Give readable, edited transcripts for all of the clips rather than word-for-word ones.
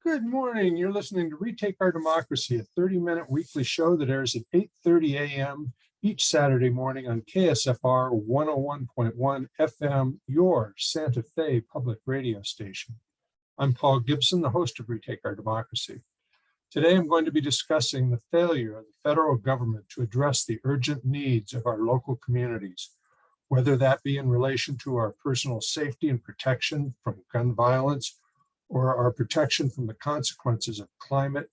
Good morning. You're listening to Retake Our Democracy, a 30-minute weekly show that airs at 8:30 a.m. each Saturday morning on KSFR 101.1 FM, your Santa Fe public radio station. I'm Paul Gibson, the host of Retake Our Democracy. Today, I'm going to be discussing the failure of the federal government to address the urgent needs of our local communities, whether that be in relation to our personal safety and protection from gun violence, or our protection from the consequences of climate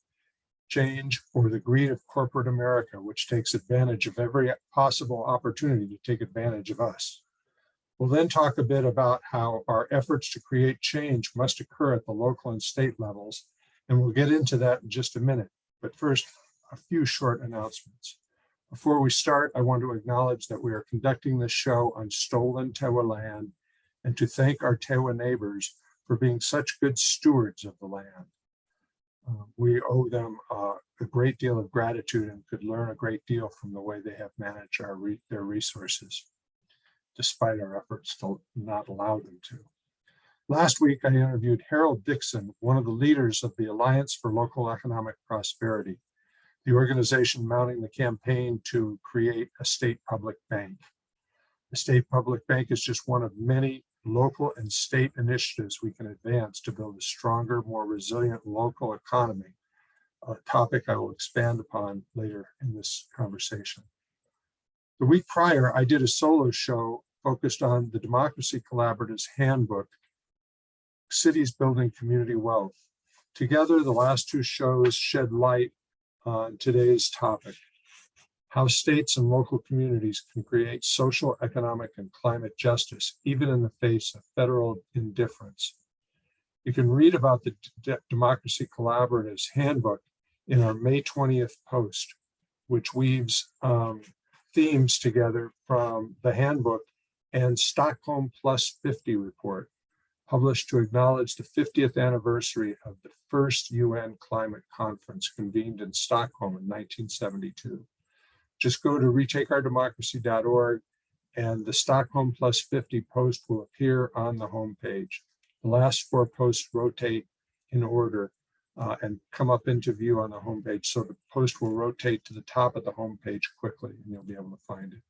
change or the greed of corporate America, which takes advantage of every possible opportunity to take advantage of us. We'll then talk a bit about how our efforts to create change must occur at the local and state levels, and we'll get into that in just a minute. But first, a few short announcements. Before we start, I want to acknowledge that we are conducting this show on stolen Tewa land and to thank our Tewa neighbors for being such good stewards of the land. We owe them a great deal of gratitude and could learn a great deal from the way they have managed their resources, despite our efforts to not allow them to. Last week, I interviewed Harold Dixon, one of the leaders of the Alliance for Local Economic Prosperity, the organization mounting the campaign to create a state public bank. The state public bank is just one of many local and state initiatives we can advance to build a stronger, more resilient local economy, a topic I will expand upon later in this conversation. The week prior, I did a solo show focused on the Democracy Collaborative's handbook, Cities Building Community Wealth. Together, the last two shows shed light on today's topic: how states and local communities can create social, economic, and climate justice, even in the face of federal indifference. You can read about the Democracy Collaborative's handbook in our May 20th post, which weaves themes together from the handbook and Stockholm Plus 50 report, published to acknowledge the 50th anniversary of the first UN climate conference convened in Stockholm in 1972. Just go to retakeourdemocracy.org and the Stockholm Plus 50 post will appear on the homepage. The last four posts rotate in order and come up into view on the homepage. So the post will rotate to the top of the homepage quickly and you'll be able to find it.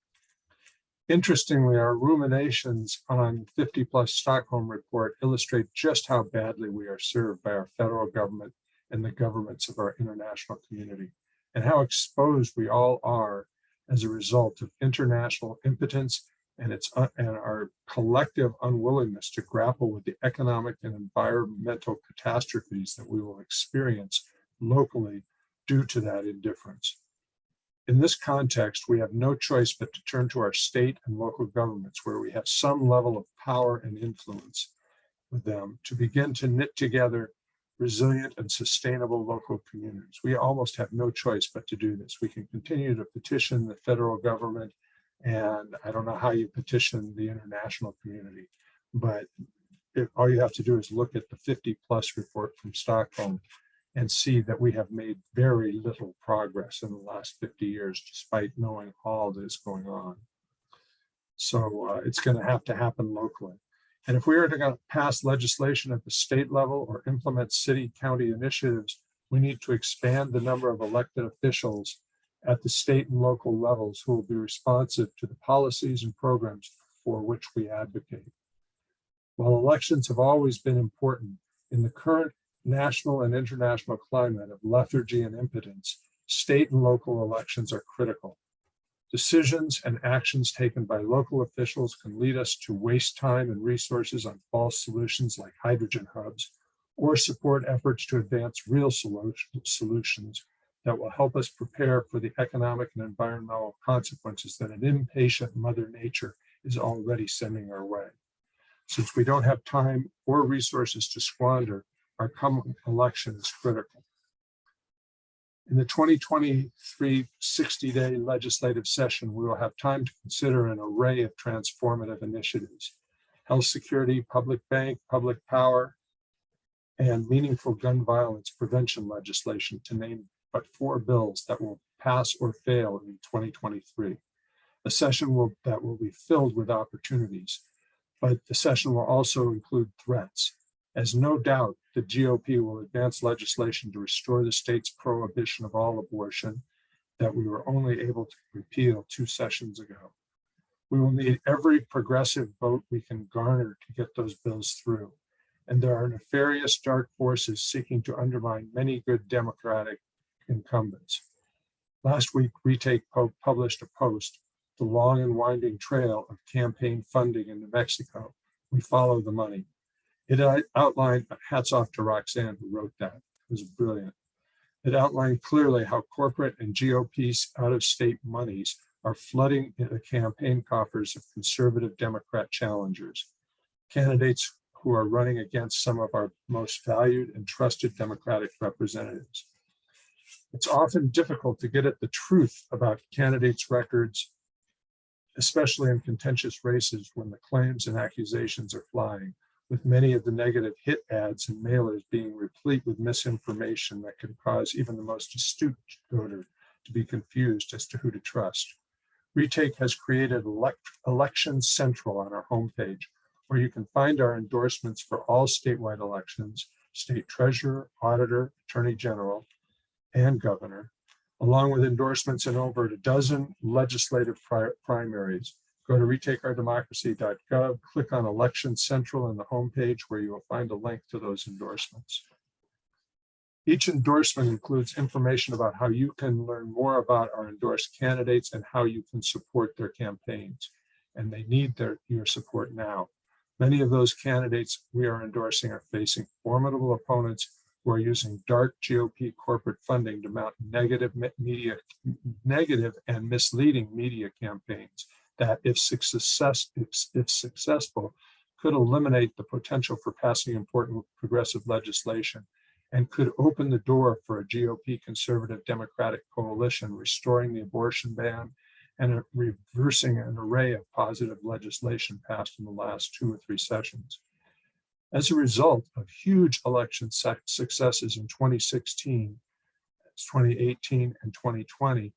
Interestingly, our ruminations on 50 Plus Stockholm report illustrate just how badly we are served by our federal government and the governments of our international community, and how exposed we all are as a result of international impotence and our collective unwillingness to grapple with the economic and environmental catastrophes that we will experience locally due to that indifference. In this context, we have no choice but to turn to our state and local governments, where we have some level of power and influence with them, to begin to knit together resilient and sustainable local communities. We almost have no choice but to do this. We can continue to petition the federal government, and I don't know how you petition the international community, but all you have to do is look at the 50 Plus report from Stockholm and see that we have made very little progress in the last 50 years, despite knowing all that is going on. So it's going to happen locally. And if we are to pass legislation at the state level or implement city-county initiatives, we need to expand the number of elected officials at the state and local levels who will be responsive to the policies and programs for which we advocate. While elections have always been important, in the current national and international climate of lethargy and impotence, state and local elections are critical. Decisions and actions taken by local officials can lead us to waste time and resources on false solutions like hydrogen hubs, or support efforts to advance real solutions that will help us prepare for the economic and environmental consequences that an impatient Mother Nature is already sending our way. Since we don't have time or resources to squander, our coming election is critical. In the 2023 60-day legislative session, we will have time to consider an array of transformative initiatives: health security, public bank, public power, and meaningful gun violence prevention legislation, to name but 4 bills that will pass or fail in 2023. A session that will be filled with opportunities, but the session will also include threats. as no doubt the GOP will advance legislation to restore the state's prohibition of all abortion that we were only able to repeal 2 sessions ago. We will need every progressive vote we can garner to get those bills through. And there are nefarious dark forces seeking to undermine many good Democratic incumbents. Last week, Retake published a post, "The Long and Winding Trail of Campaign Funding in New Mexico. We Follow the Money." It outlined, hats off to Roxanne who wrote that, it was brilliant. It outlined clearly how corporate and GOP's out-of-state monies are flooding the campaign coffers of conservative Democrat challengers, candidates who are running against some of our most valued and trusted Democratic representatives. It's often difficult to get at the truth about candidates' records, especially in contentious races when the claims and accusations are flying, with many of the negative hit ads and mailers being replete with misinformation that can cause even the most astute voter to be confused as to who to trust. Retake has created Election Central on our homepage, where you can find our endorsements for all statewide elections, state treasurer, auditor, attorney general, and governor, along with endorsements in over a dozen legislative primaries. Go to retakeourdemocracy.gov, click on Election Central on the homepage where you will find a link to those endorsements. Each endorsement includes information about how you can learn more about our endorsed candidates and how you can support their campaigns. And they need your support now. Many of those candidates we are endorsing are facing formidable opponents who are using dark GOP corporate funding to mount negative and misleading media campaigns that, if successful, could eliminate the potential for passing important progressive legislation and could open the door for a GOP conservative Democratic coalition, restoring the abortion ban and reversing an array of positive legislation passed in the last 2 or 3 sessions. As a result of huge election successes in 2016, 2018, and 2020,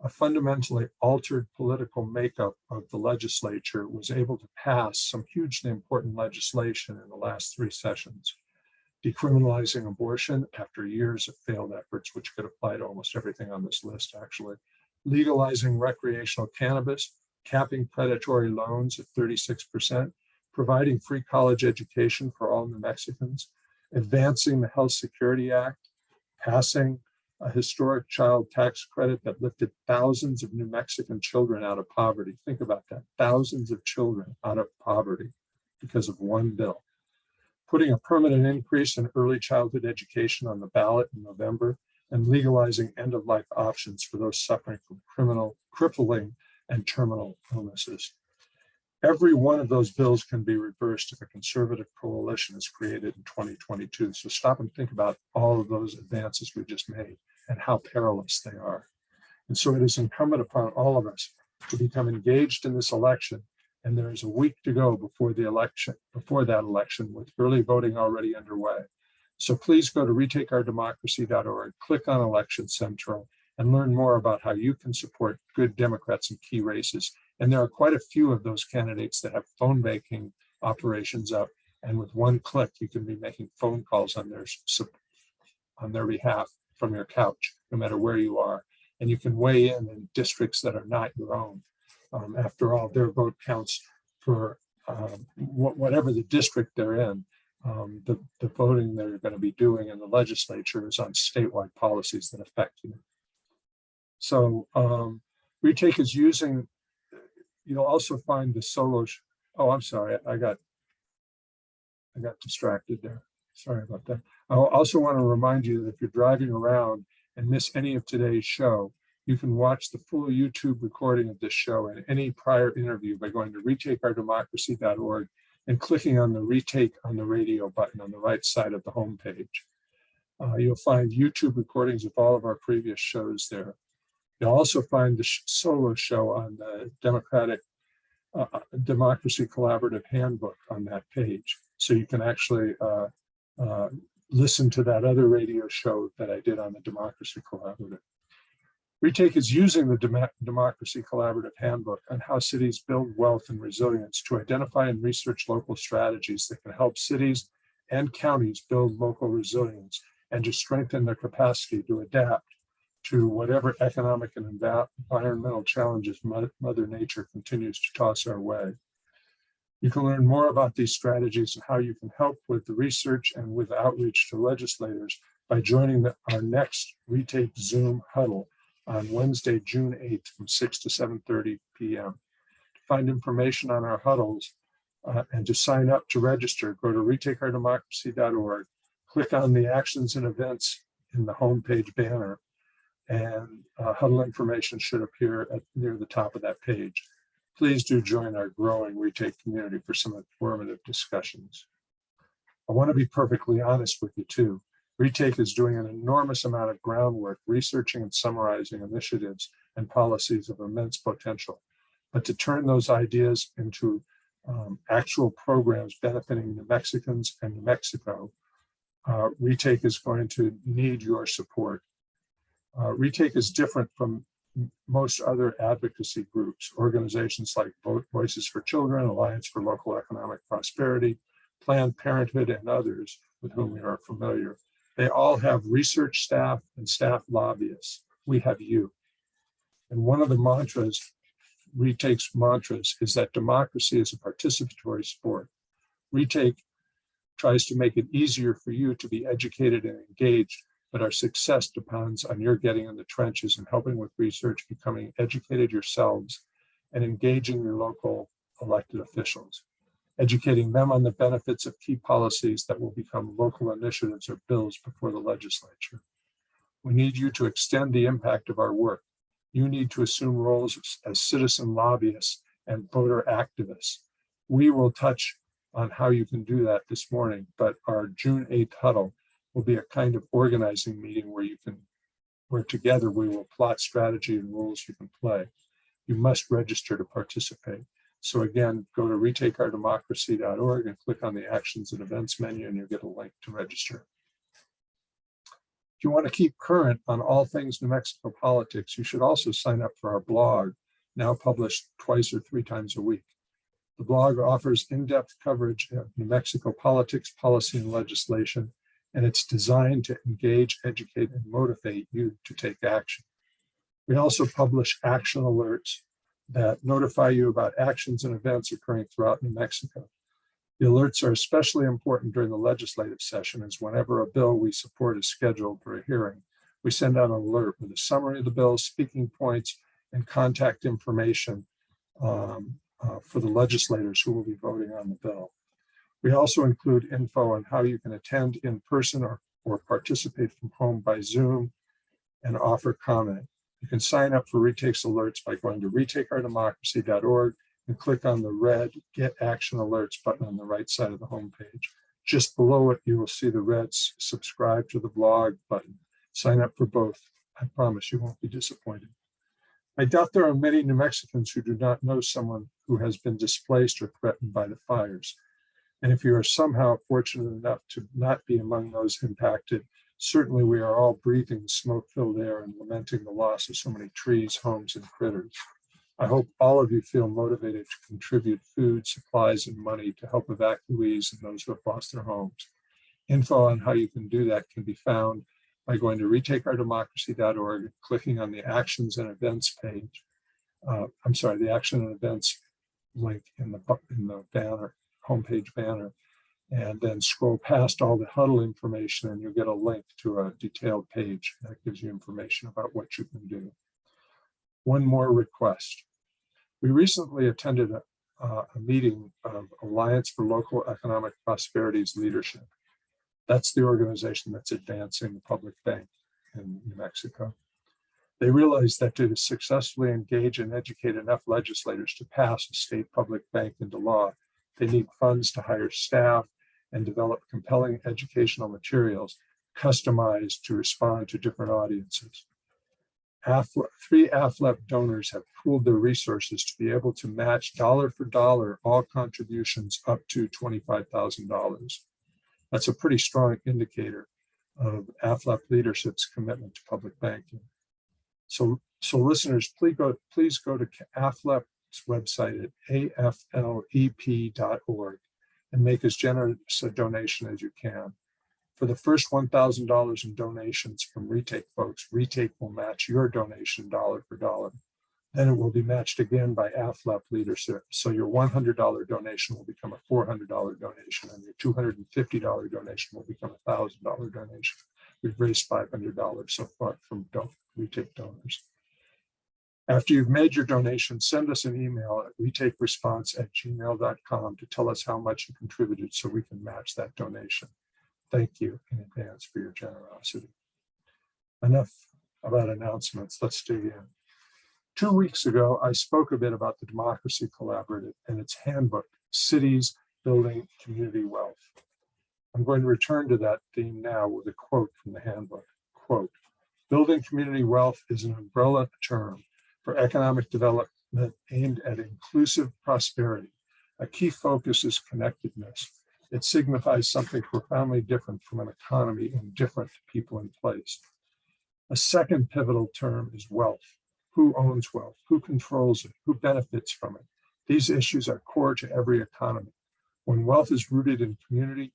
a fundamentally altered political makeup of the legislature was able to pass some hugely important legislation in the last 3 sessions. Decriminalizing abortion after years of failed efforts, which could apply to almost everything on this list, actually. Legalizing recreational cannabis, capping predatory loans at 36%, providing free college education for all New Mexicans, advancing the Health Security Act, passing a historic child tax credit that lifted thousands of New Mexican children out of poverty. Think about that, thousands of children out of poverty because of one bill. Putting a permanent increase in early childhood education on the ballot in November, and legalizing end-of-life options for those suffering from crippling, and terminal illnesses. Every one of those bills can be reversed if a conservative coalition is created in 2022. So stop and think about all of those advances we just made and how perilous they are. And so it is incumbent upon all of us to become engaged in this election. And there is a week to go before that election, with early voting already underway. So please go to retakeourdemocracy.org, click on Election Central, and learn more about how you can support good Democrats in key races. And there are quite a few of those candidates that have phone banking operations up. And with one click, you can be making phone calls on their behalf from your couch, no matter where you are. And you can weigh in districts that are not your own. After all, their vote counts for whatever the district they're in. The voting they're going to be doing in the legislature is on statewide policies that affect you. So Retake is using, you'll also find the solo, I'm sorry, I got distracted there. Sorry about that. I also want to remind you that if you're driving around and miss any of today's show, you can watch the full YouTube recording of this show and any prior interview by going to retakeourdemocracy.org and clicking on the Retake on the Radio button on the right side of the homepage. You'll find YouTube recordings of all of our previous shows there. You'll also find the solo show on the Democracy Collaborative Handbook on that page. So you can actually listen to that other radio show that I did on the Democracy Collaborative. Retake is using the Democracy Collaborative Handbook on how cities build wealth and resilience to identify and research local strategies that can help cities and counties build local resilience and to strengthen their capacity to adapt to whatever economic and environmental challenges Mother Nature continues to toss our way. You can learn more about these strategies and how you can help with the research and with outreach to legislators by joining our next Retake Zoom huddle on Wednesday, June 8th from 6 to 7:30 p.m. To find information on our huddles and to sign up to register, go to retakeourdemocracy.org, click on the actions and events in the homepage banner, and huddle information should appear near the top of that page. Please do join our growing Retake community for some informative discussions. I want to be perfectly honest with you too. Retake is doing an enormous amount of groundwork, researching and summarizing initiatives and policies of immense potential. But to turn those ideas into actual programs benefiting New Mexicans and New Mexico, Retake is going to need your support. Retake is different from most other advocacy groups, organizations like Voices for Children, Alliance for Local Economic Prosperity, Planned Parenthood, and others with whom we are familiar. They all have research staff and staff lobbyists. We have you. And one of the mantras, Retake's mantras, is that democracy is a participatory sport. Retake tries to make it easier for you to be educated and engaged, but our success depends on your getting in the trenches and helping with research, becoming educated yourselves, and engaging your local elected officials, educating them on the benefits of key policies that will become local initiatives or bills before the legislature. We need you to extend the impact of our work. You need to assume roles as citizen lobbyists and voter activists. We will touch on how you can do that this morning, but our June 8th huddle will be a kind of organizing meeting where together we will plot strategy and rules you can play. You must register to participate. So again, go to retakeourdemocracy.org and click on the actions and events menu and you'll get a link to register. If you want to keep current on all things New Mexico politics, you should also sign up for our blog, now published twice or three times a week. The blog offers in-depth coverage of New Mexico politics, policy, and legislation, and it's designed to engage, educate, and motivate you to take action. We also publish action alerts that notify you about actions and events occurring throughout New Mexico. The alerts are especially important during the legislative session, as whenever a bill we support is scheduled for a hearing, we send out an alert with a summary of the bill, speaking points, and contact information for the legislators who will be voting on the bill. We also include info on how you can attend in person or participate from home by Zoom and offer comment. You can sign up for Retake's alerts by going to retakeourdemocracy.org and click on the red Get Action Alerts button on the right side of the homepage. Just below it, you will see the red Subscribe to the Blog button. Sign up for both. I promise you won't be disappointed. I doubt there are many New Mexicans who do not know someone who has been displaced or threatened by the fires. And if you are somehow fortunate enough to not be among those impacted, certainly we are all breathing the smoke-filled air and lamenting the loss of so many trees, homes, and critters. I hope all of you feel motivated to contribute food, supplies, and money to help evacuees and those who have lost their homes. Info on how you can do that can be found by going to retakeourdemocracy.org and clicking on the Actions and Events page. The Action and Events link in the banner, homepage banner, and then scroll past all the huddle information and you'll get a link to a detailed page that gives you information about what you can do. One more request. We recently attended a meeting of Alliance for Local Economic Prosperity's leadership. That's the organization that's advancing the public bank in New Mexico. They realized that to successfully engage and educate enough legislators to pass a state public bank into law, they need funds to hire staff and develop compelling educational materials customized to respond to different audiences. Three AFLEP donors have pooled their resources to be able to match dollar for dollar all contributions up to $25,000. That's a pretty strong indicator of AFLEP leadership's commitment to public banking. So listeners, please go to AFLEP's website at aflep.org and make as generous a donation as you can. For the first $1,000 in donations from Retake folks, Retake will match your donation dollar for dollar. Then it will be matched again by AFLAP leadership. So your $100 donation will become a $400 donation, and your $250 donation will become a $1,000 donation. We've raised $500 so far from Retake donors. After you've made your donation, send us an email at retakeresponse@gmail.com to tell us how much you contributed so we can match that donation. Thank you in advance for your generosity. Enough about announcements. Let's dig in. 2 weeks ago, I spoke a bit about the Democracy Collaborative and its handbook, Cities Building Community Wealth. I'm going to return to that theme now with a quote from the handbook. Quote, "Building community wealth is an umbrella term for economic development aimed at inclusive prosperity. A key focus is connectedness. It signifies something profoundly different from an economy indifferent to people in place. A second pivotal term is wealth. Who owns wealth? Who controls it? Who benefits from it? These issues are core to every economy. When wealth is rooted in community,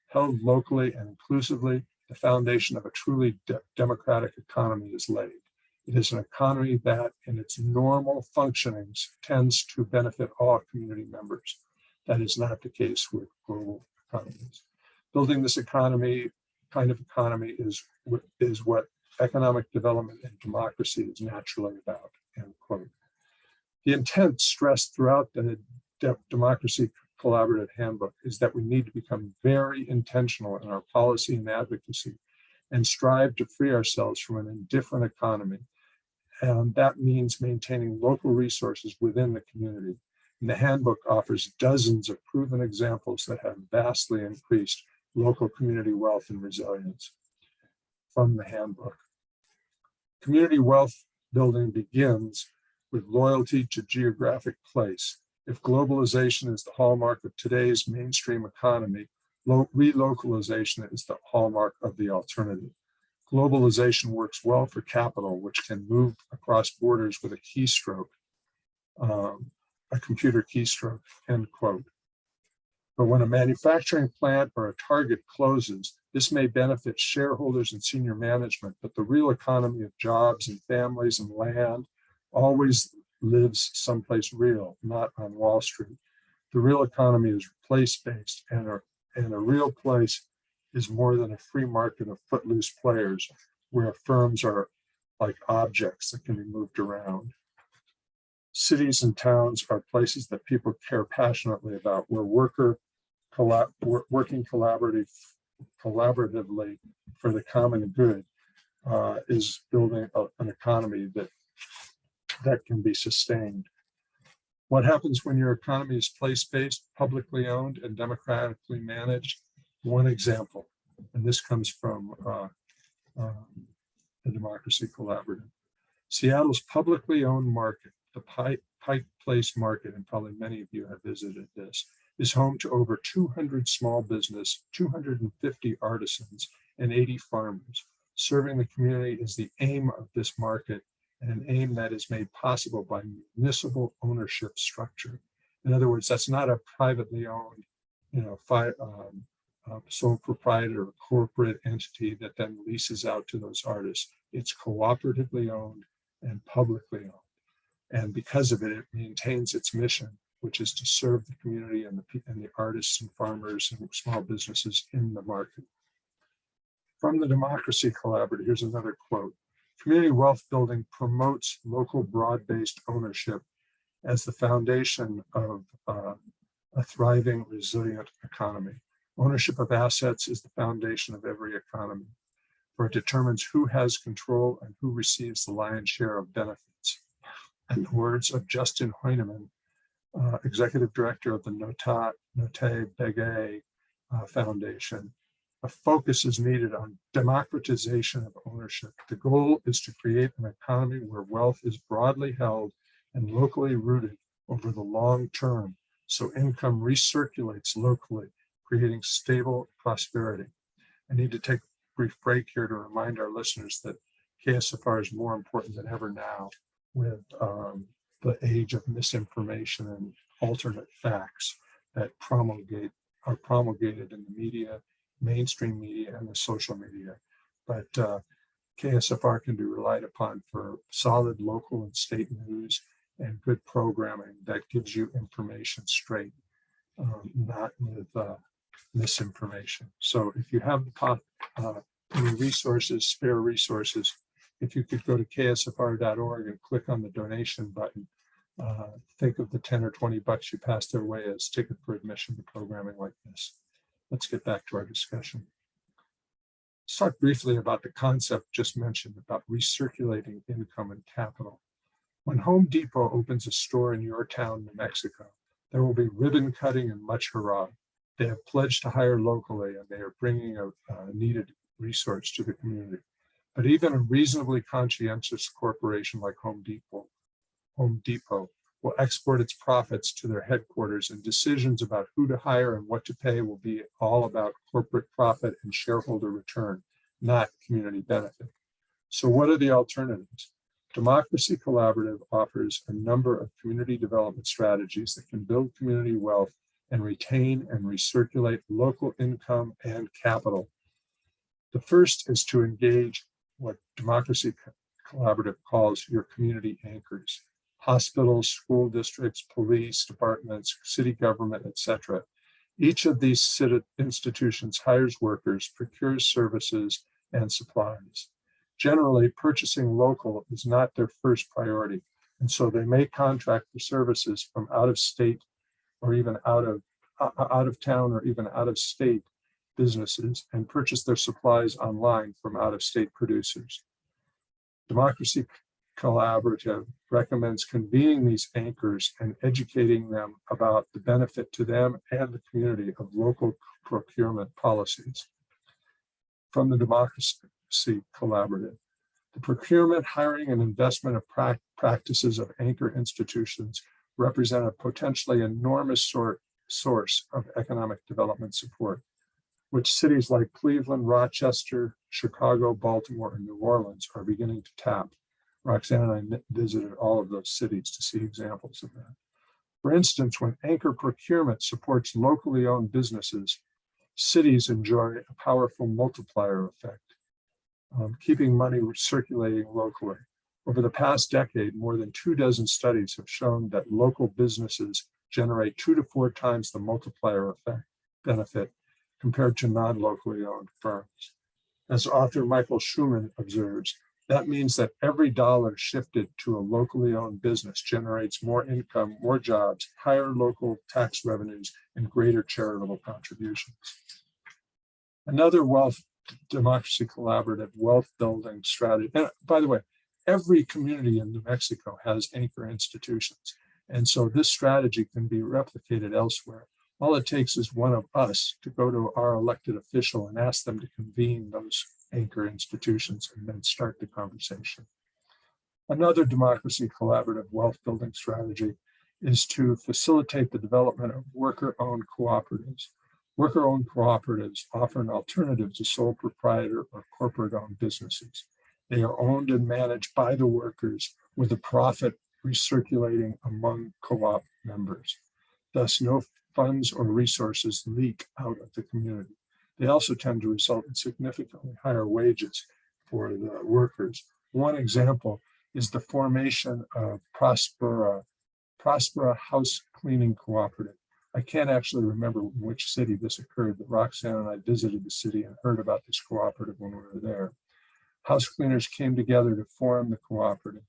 held locally and inclusively, the foundation of a truly democratic economy is laid. It is an economy that, in its normal functionings, tends to benefit all community members. That is not the case with global economies. Building this kind of economy is what economic development and democracy is naturally about," end quote. The intent stressed throughout the Democracy Collaborative Handbook is that we need to become very intentional in our policy and advocacy and strive to free ourselves from an indifferent economy. And that means maintaining local resources within the community. And the handbook offers dozens of proven examples that have vastly increased local community wealth and resilience. From the handbook. Community wealth building begins with loyalty to geographic place. If globalization is the hallmark of today's mainstream economy, relocalization is the hallmark of the alternative. Globalization works well for capital, which can move across borders with a keystroke, a computer keystroke, end quote. But when a manufacturing plant or a Target closes, this may benefit shareholders and senior management, but the real economy of jobs and families and land always lives someplace real, not on Wall Street. The real economy is place-based, and a real place is more than a free market of footloose players where firms are like objects that can be moved around. Cities and towns are places that people care passionately about, where working collaboratively for the common good is building an economy that can be sustained. What happens when your economy is place-based, publicly owned, and democratically managed? One example, and this comes from the Democracy Collaborative. Seattle's publicly owned market, the Pike Place Market, and probably many of you have visited this, is home to over 200 small business, 250 artisans, and 80 farmers. Serving the community is the aim of this market, and an aim that is made possible by municipal ownership structure. In other words, that's not a privately owned, sole proprietor or corporate entity that then leases out to those artists. It's cooperatively owned and publicly owned. And because of it, it maintains its mission, which is to serve the community and the artists and farmers and small businesses in the market. From the Democracy Collaborative, here's another quote. Community wealth building promotes local broad-based ownership as the foundation of a thriving, resilient economy. Ownership of assets is the foundation of every economy, for it determines who has control and who receives the lion's share of benefits. In the words of Justin Heinemann, executive director of the Note Begay Foundation, a focus is needed on democratization of ownership. The goal is to create an economy where wealth is broadly held and locally rooted over the long term, so income recirculates locally, creating stable prosperity. I need to take a brief break here to remind our listeners that KSFR is more important than ever now with the age of misinformation and alternate facts that promulgate are promulgated in the media, mainstream media, and the social media. But KSFR can be relied upon for solid local and state news and good programming that gives you information straight, not with misinformation. So if you have any resources, spare resources, if you could go to ksfr.org and click on the donation button, think of the 10 or 20 bucks you pass their way as ticket for admission to programming like this. Let's get back to our discussion. Let's talk briefly about the concept just mentioned about recirculating income and capital. When Home Depot opens a store in your town, New Mexico, there will be ribbon cutting and much hurrah. They have pledged to hire locally, and they are bringing a needed resource to the community. But even a reasonably conscientious corporation like Home Depot will export its profits to their headquarters, and decisions about who to hire and what to pay will be all about corporate profit and shareholder return, not community benefit. So what are the alternatives? Democracy Collaborative offers a number of community development strategies that can build community wealth and retain and recirculate local income and capital. The first is to engage what Democracy Collaborative calls your community anchors: hospitals, school districts, police departments, city government, etc. Each of these institutions hires workers, procures services and supplies. Generally, purchasing local is not their first priority, and so they may contract for services from out of state or even out of town or even out of state businesses and purchase their supplies online from out of state producers. Democracy Collaborative recommends convening these anchors and educating them about the benefit to them and the community of local procurement policies. From the Democracy Collaborative, the procurement, hiring, and investment of practices of anchor institutions represent a potentially enormous source of economic development support, which cities like Cleveland, Rochester, Chicago, Baltimore, and New Orleans are beginning to tap. Roxanne and I visited all of those cities to see examples of that. For instance, when anchor procurement supports locally owned businesses, cities enjoy a powerful multiplier effect, keeping money circulating locally. Over the past decade, more than 24 studies have shown that local businesses generate 2 to 4 times the multiplier effect benefit compared to non-locally owned firms. As author Michael Schumann observes, that means that every dollar shifted to a locally owned business generates more income, more jobs, higher local tax revenues, and greater charitable contributions. Another Democracy Collaborative wealth building strategy, and by the way, every community in New Mexico has anchor institutions, and so this strategy can be replicated elsewhere. All it takes is one of us to go to our elected official and ask them to convene those anchor institutions and then start the conversation. Another Democracy Collaborative wealth building strategy is to facilitate the development of worker-owned cooperatives. Worker-owned cooperatives offer an alternative to sole proprietor or corporate-owned businesses. They are owned and managed by the workers with the profit recirculating among co-op members. Thus, no funds or resources leak out of the community. They also tend to result in significantly higher wages for the workers. One example is the formation of Prospera House Cleaning Cooperative. I can't actually remember in which city this occurred, but Roxanne and I visited the city and heard about this cooperative when we were there. House cleaners came together to form the cooperative.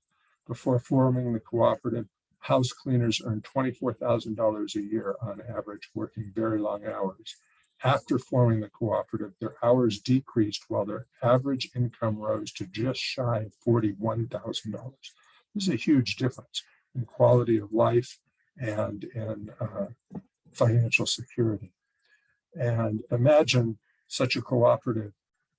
Before forming the cooperative, house cleaners earned $24,000 a year on average, working very long hours. After forming the cooperative, their hours decreased while their average income rose to just shy of $41,000. This is a huge difference in quality of life and in financial security. And imagine such a cooperative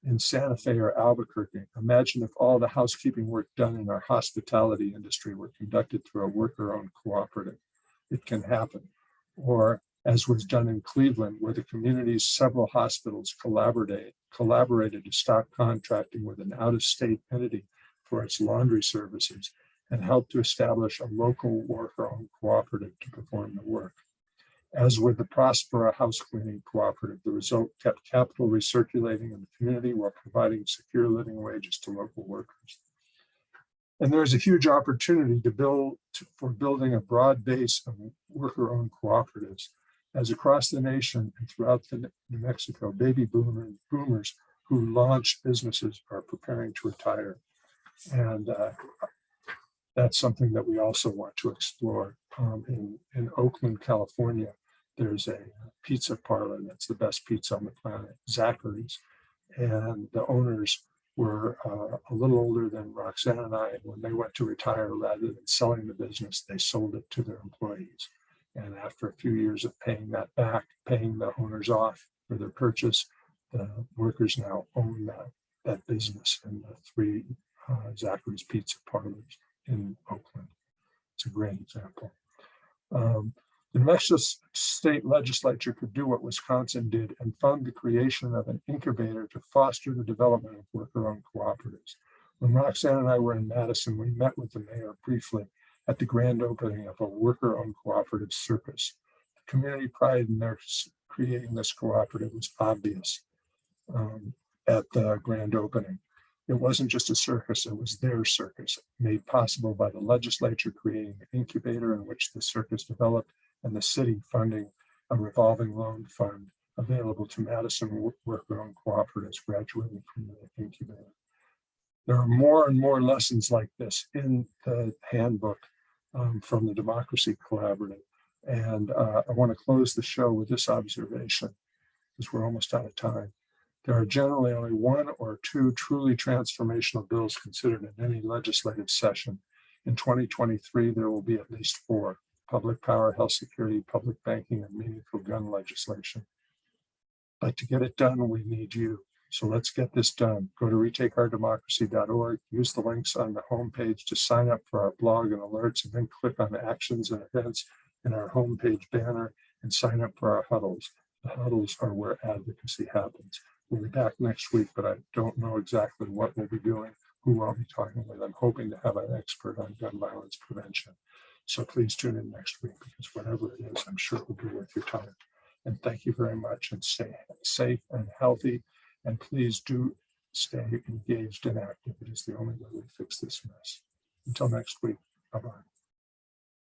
in Santa Fe or Albuquerque. Imagine if all the housekeeping work done in our hospitality industry were conducted through a worker-owned cooperative. It can happen. Or as was done in Cleveland, where the community's several hospitals collaborated to stop contracting with an out-of-state entity for its laundry services and helped to establish a local worker-owned cooperative to perform the work. As with the Prospera House Cleaning Cooperative, the result kept capital recirculating in the community while providing secure living wages to local workers. And there's a huge opportunity for building a broad base of worker-owned cooperatives, as across the nation and throughout New Mexico, baby boomers who launched businesses are preparing to retire. And that's something that we also want to explore. In Oakland, California, there's a pizza parlor that's the best pizza on the planet, Zachary's. And the owners were a little older than Roxanne and I. And when they went to retire, rather than selling the business, they sold it to their employees. And after a few years of paying that back, paying the owners off for their purchase, the workers now own that business and the three Zachary's Pizza Parlors in Oakland. It's a great example. The New Mexico State Legislature could do what Wisconsin did and fund the creation of an incubator to foster the development of worker-owned cooperatives. When Roxanne and I were in Madison, we met with the mayor briefly at the grand opening of a worker-owned cooperative circus. The community pride in their creating this cooperative was obvious at the grand opening. It wasn't just a circus, it was their circus, made possible by the legislature creating an incubator in which the circus developed, and the city funding a revolving loan fund available to Madison worker-owned cooperatives graduating from the incubator. There are more and more lessons like this in the handbook from the Democracy Collaborative. And I want to close the show with this observation, because we're almost out of time. There are generally only one or two truly transformational bills considered in any legislative session. In 2023, there will be at least 4: public power, health security, public banking, and meaningful gun legislation. But to get it done, we need you. So let's get this done. Go to retakeourdemocracy.org, use the links on the homepage to sign up for our blog and alerts, and then click on the actions and events in our homepage banner and sign up for our huddles. The huddles are where advocacy happens. We'll be back next week, but I don't know exactly what we'll be doing, who I'll be talking with. I'm hoping to have an expert on gun violence prevention. So please tune in next week, because whatever it is, I'm sure it will be worth your time. And thank you very much, and stay safe and healthy. And please do stay engaged and active. It is the only way we fix this mess. Until next week, bye-bye.